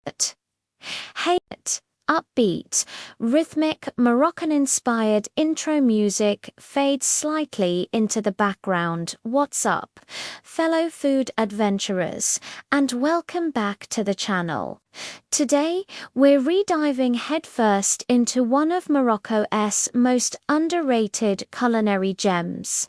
Hey, upbeat, rhythmic, Moroccan-inspired intro music fades slightly into the background. What's up, fellow food adventurers, and welcome back to the channel. Today, we're rediving headfirst into one of Morocco's most underrated culinary gems.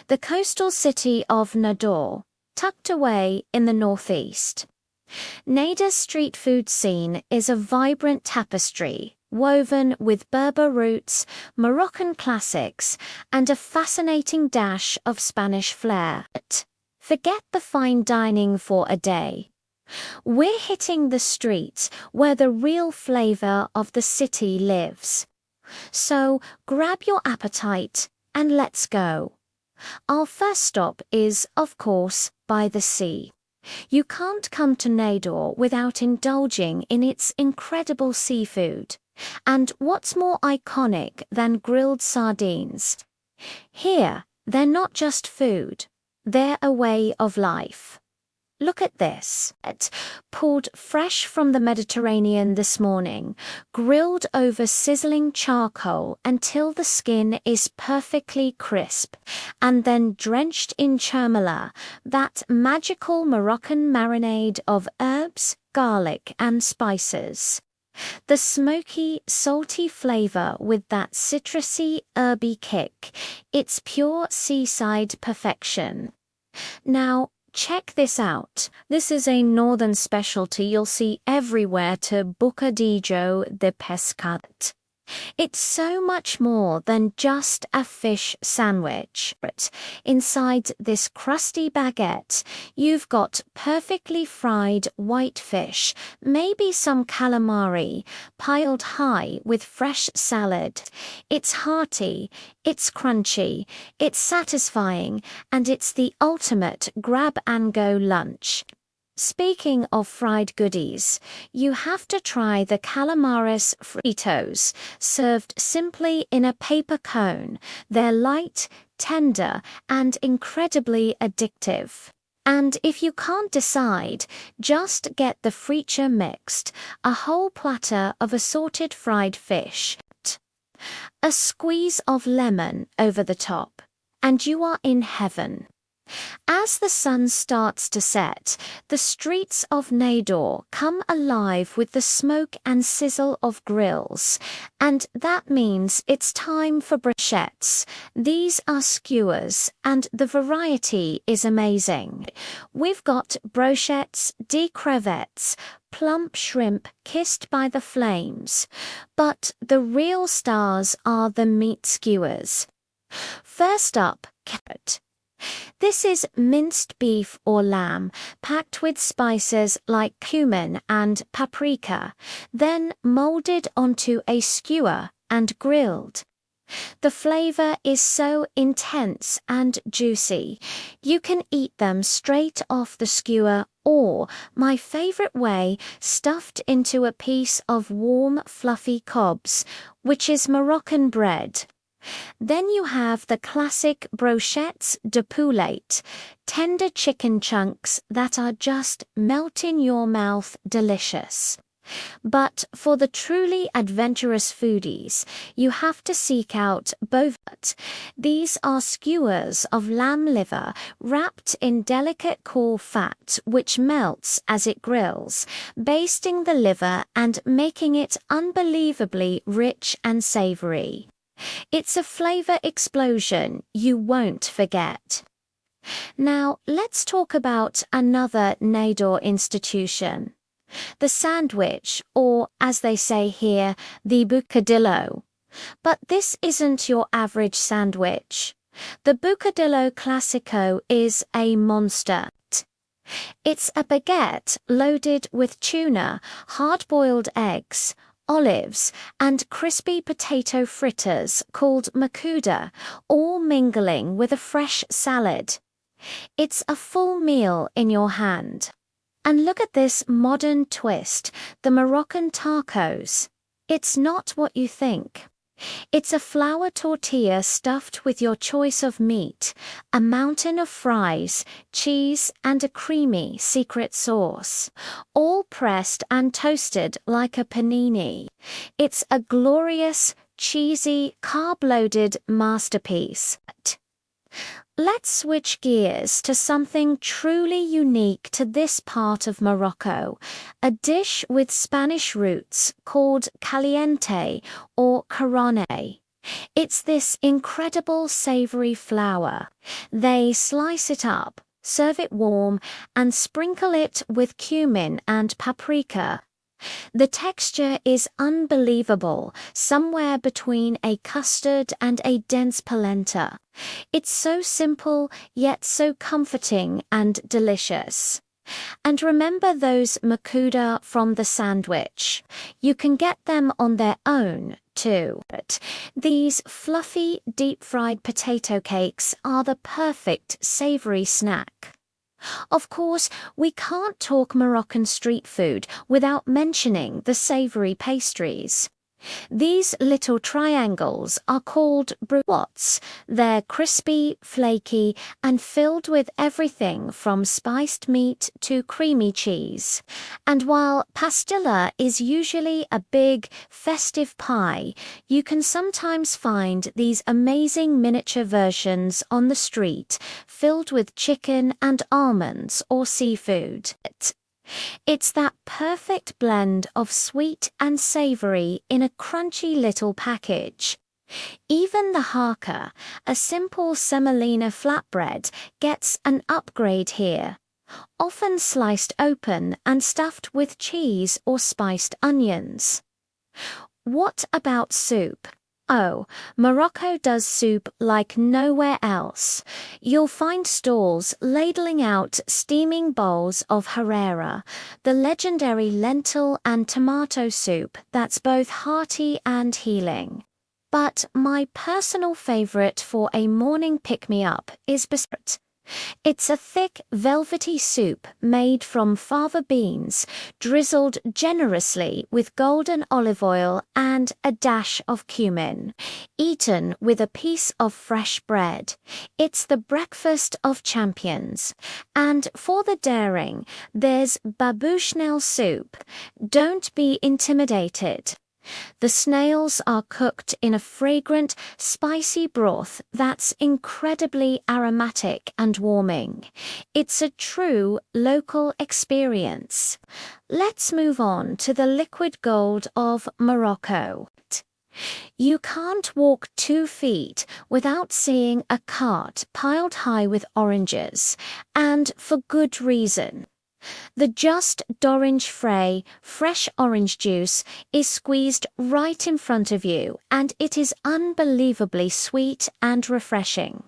The coastal city of Nador, tucked away in the northeast. Nador's street food scene is a vibrant tapestry, woven with Berber roots, Moroccan classics, and a fascinating dash of Spanish flair. Forget the fine dining for a day. We're hitting the streets where the real flavor of the city lives. So grab your appetite and let's go. Our first stop is, of course, by the sea. You can't come to Nador without indulging in its incredible seafood. And what's more iconic than grilled sardines? Here, they're not just food, they're a way of life. Look at this. Pulled fresh from the Mediterranean this morning, grilled over sizzling charcoal until the skin is perfectly crisp, and then drenched in chermoula, that magical Moroccan marinade of herbs, garlic, and spices. The smoky, salty flavor with that citrusy, herby kick, it's pure seaside perfection. Now, check this out. This is a northern specialty you'll see everywhere to Bocadillo de Pescado. It's so much more than just a fish sandwich. Inside this crusty baguette, you've got perfectly fried white fish, maybe some calamari, piled high with fresh salad. It's hearty, it's crunchy, it's satisfying, and it's the ultimate grab-and-go lunch. Speaking of fried goodies, you have to try the calamares fritos, served simply in a paper cone. They're light, tender, and incredibly addictive. And if you can't decide, just get the Friture Mixte, a whole platter of assorted fried fish. A squeeze of lemon over the top, and you are in heaven. As the sun starts to set, the streets of Nador come alive with the smoke and sizzle of grills, and that means it's time for brochettes. These are skewers, and the variety is amazing. We've got brochettes de Crevettes, plump shrimp kissed by the flames, but the real stars are the meat skewers. First up, carrot. This is minced beef or lamb, packed with spices like cumin and paprika, then molded onto a skewer and grilled. The flavor is so intense and juicy, you can eat them straight off the skewer or, my favorite way, stuffed into a piece of warm, fluffy Khobz, which is Moroccan bread. Then you have the classic brochettes de poulet, tender chicken chunks that are just melt in your mouth delicious. But for the truly adventurous foodies, you have to seek out bovet. These are skewers of lamb liver wrapped in delicate cool fat which melts as it grills, basting the liver and making it unbelievably rich and savory. It's a flavor explosion you won't forget. Now, let's talk about another Nador institution. The sandwich, or as they say here, the Bocadillo. But this isn't your average sandwich. The Bocadillo Classico is a monster. It's a baguette loaded with tuna, hard-boiled eggs, olives, and crispy potato fritters called makuda, all mingling with a fresh salad. It's a full meal in your hand. And look at this modern twist, the Moroccan tacos. It's not what you think. It's a flour tortilla stuffed with your choice of meat, a mountain of fries, cheese, and a creamy secret sauce, all pressed and toasted like a panini. It's a glorious, cheesy, carb-loaded masterpiece. Let's switch gears to something truly unique to this part of Morocco, a dish with Spanish roots called Calienté or Carone. It's this incredible savory flour. They slice it up, serve it warm, and sprinkle it with cumin and paprika. The texture is unbelievable, somewhere between a custard and a dense polenta. It's so simple, yet so comforting and delicious. And remember those makuda from the sandwich. You can get them on their own, too. These fluffy, deep-fried potato cakes are the perfect savory snack. Of course, we can't talk Moroccan street food without mentioning the savory pastries. These little triangles are called brochettes. They're crispy, flaky, and filled with everything from spiced meat to creamy cheese. And while pastilla is usually a big, festive pie, you can sometimes find these amazing miniature versions on the street, filled with chicken and almonds or seafood. It's that perfect blend of sweet and savory in a crunchy little package. Even the haka, a simple semolina flatbread, gets an upgrade here. Often sliced open and stuffed with cheese or spiced onions. What about soup? Oh, Morocco does soup like nowhere else. You'll find stalls ladling out steaming bowls of harira, the legendary lentil and tomato soup that's both hearty and healing. But my personal favorite for a morning pick-me-up is basket. It's a thick, velvety soup made from fava beans, drizzled generously with golden olive oil and a dash of cumin, eaten with a piece of fresh bread. It's the breakfast of champions. And for the daring, there's Snail Soup. Don't be intimidated. The snails are cooked in a fragrant, spicy broth that's incredibly aromatic and warming. It's a true local experience. Let's move on to the liquid gold of Morocco. You can't walk 2 feet without seeing a cart piled high with oranges, and for good reason. The just d'orange frais, fresh orange juice, is squeezed right in front of you, and it is unbelievably sweet and refreshing.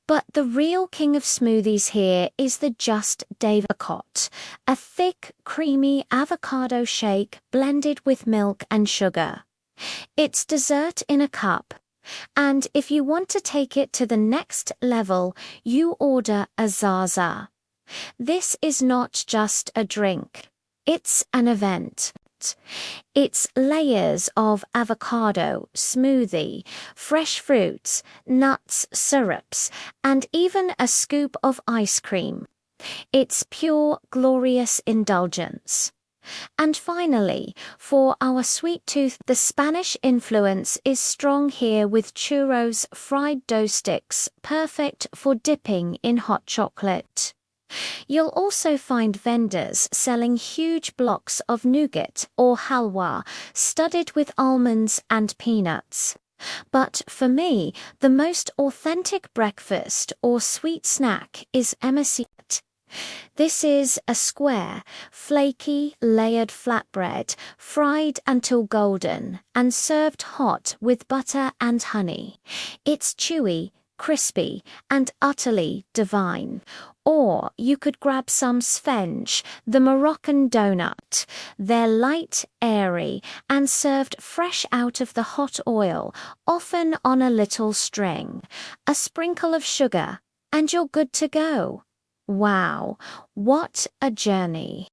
But the real king of smoothies here is the Just d'Avocado, a thick, creamy avocado shake blended with milk and sugar. It's dessert in a cup. And if you want to take it to the next level, you order a Zaa Zaa. This is not just a drink. It's an event. It's layers of avocado, smoothie, fresh fruits, nuts, syrups, and even a scoop of ice cream. It's pure, glorious indulgence. And finally, for our sweet tooth, the Spanish influence is strong here with churros, fried dough sticks, perfect for dipping in hot chocolate. You'll also find vendors selling huge blocks of nougat or halwa, studded with almonds and peanuts. But for me, the most authentic breakfast or sweet snack is Msemen. This is a square, flaky, layered flatbread, fried until golden, and served hot with butter and honey. It's chewy, crispy, and utterly divine. Or you could grab some sphenge, the Moroccan doughnut. They're light, airy, and served fresh out of the hot oil, often on a little string. A sprinkle of sugar, and you're good to go. Wow, what a journey.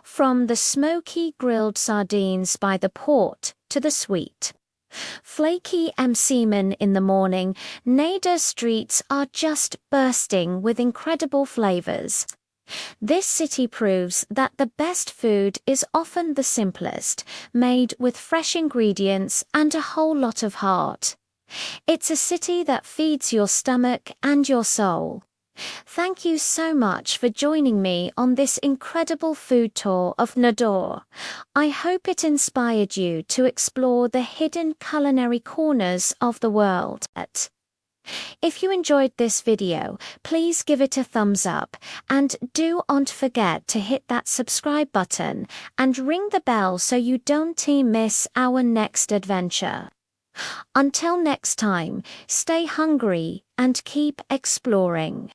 From the smoky grilled sardines by the port to the sweet, Flaky Msemen in the morning, Nador streets are just bursting with incredible flavors. This city proves that the best food is often the simplest, made with fresh ingredients and a whole lot of heart. It's a city that feeds your stomach and your soul. Thank you so much for joining me on this incredible food tour of Nador. I hope it inspired you to explore the hidden culinary corners of the world. If you enjoyed this video, please give it a thumbs up and do not forget to hit that subscribe button and ring the bell so you don't miss our next adventure. Until next time, stay hungry and keep exploring.